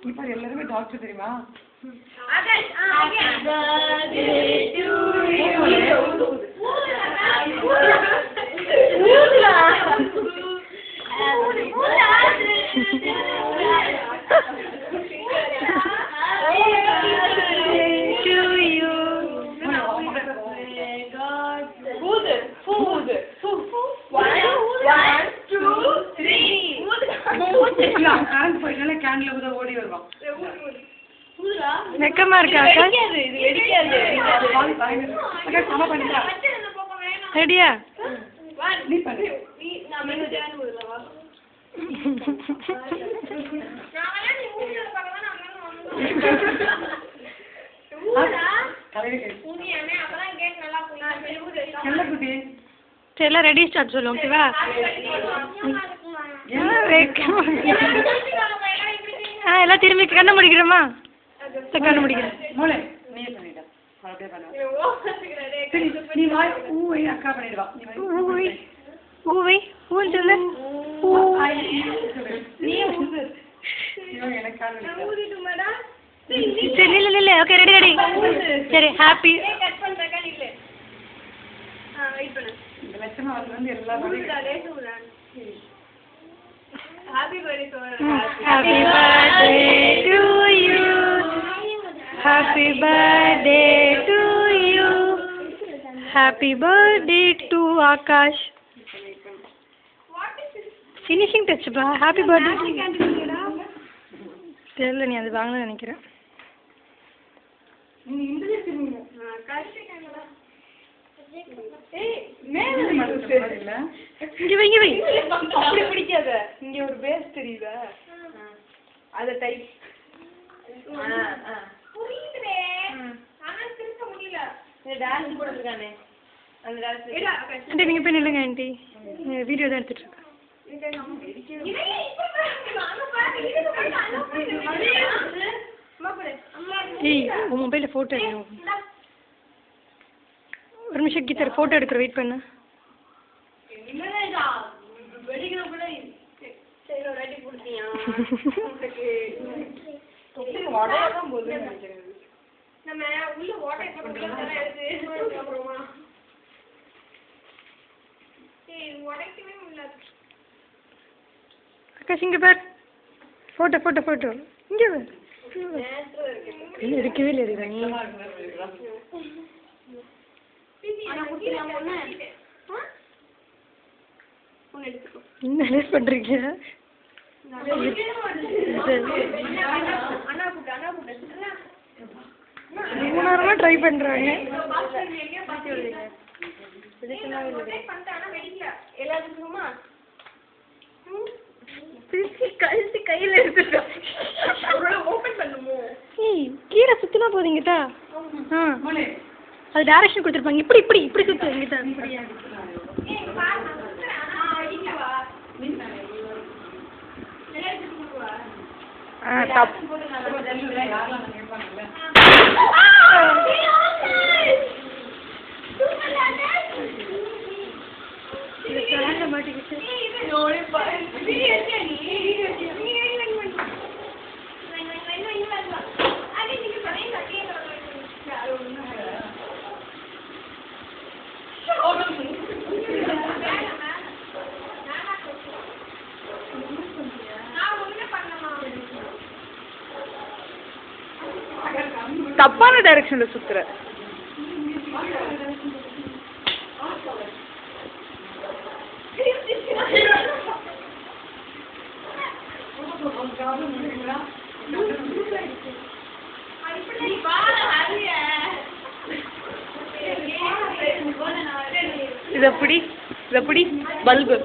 இப்போ எல்லாருமே டாக்டர் தெரியுமா? ஓடி வருவான். வெக்கமா இருக்கா? ரெடியா? எல்லாம் ரெடி ஸ்டார்ட் சொல்லுவோம். ஓகேவா? எல்லாம் திரும்பி கண்ண முடிக்கிறோமா? கண்ண முடிக்கிறேன். அக்கா பண்ணிடுவா. ஊவை ஊன்னு சொல்லு. சரி இல்லை இல்லை ஓகே ரெடி ரெடி. சரி happy Happy birthday to you. Happy birthday to you. Happy birthday to Akash. Finishing touch ba. Happy birthday. தெரியல நீ அது வாங்கணும்னு நினைக்கிறேன். இங்க வை அப்படி பிடிக்காத. இங்க ஒரு பேஸ் தெரியுதா? அத டைப். புரியுதே. ஆனா திரும்ப முடியல. இந்த டான்ஸ் போடுறதுக்கானே. அந்த டான்ஸ். ஆண்டி நீங்க போய் நில்லுங்க ஆண்டி. வீடியோ தான் எடுத்துட்டு இருக்கேன். ஏய் உன் மொபைல்ல போட்டோ எடு. ஒரு நிமிஷம் கீதா போட்டோ எடுக்கிற வெயிட் பண்ணு. ஆகாஷ் இங்க பார். போட்டோ போட்டோ போட்டோ இங்க பார். இருக்கவே இல்லை நீ. என்ன லேட் பண்றீங்க? நேரமா ட்ரை பண்றாங்க. கையில எடுத்துட்டோம். ஓபன் பண்ணுமோ? ஏய் கீழே சுத்தினா போதீங்கடா. அது டைரக்ஷன் கொடுத்துருப்பாங்க. இப்படி இப்படி இப்படி சுத்துவீங்கடா. ஏய் பாரு அடிக்கவா? தப் தப்பான டைரக்ஷன்ல சுத்துற. இதப்படி பல்பு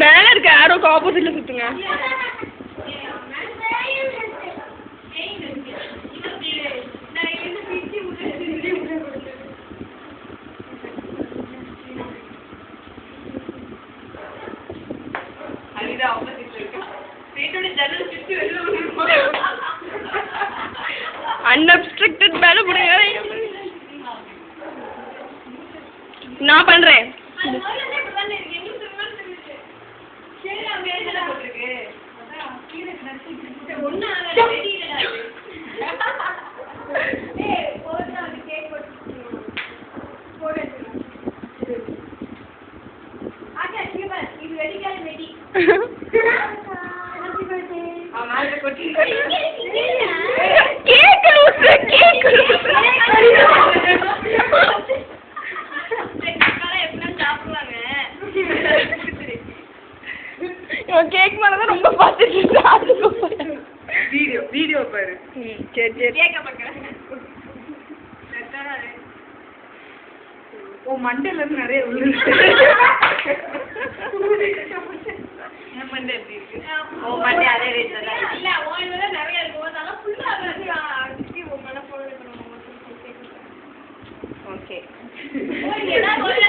மேல இருக்க ஆரோக்கு ஆப்போசிட்ல சுத்துங்க. அன்அப்ஸ்ட்ரக்டட் மேல முடியாது. நான் பண்றேன். கேக் லூசு கேக் கேக் மேலதான் ரொம்ப பார்த்துட்டு வீடியோ பாரு. சரி சரி. ஓ மண்டையில இருந்து நிறைய விழுது. என் மண்டை எப்படி இருக்கு? ஓ மண்டை அதே ரேட் தான். இல்ல ஓ இதுல நிறைய இருக்கு. அதனால ஃபுல்லா அடிச்சி உங்க மேல போடு பண்ணனும். ஓகே. ஓ ஏதா போடுங்க.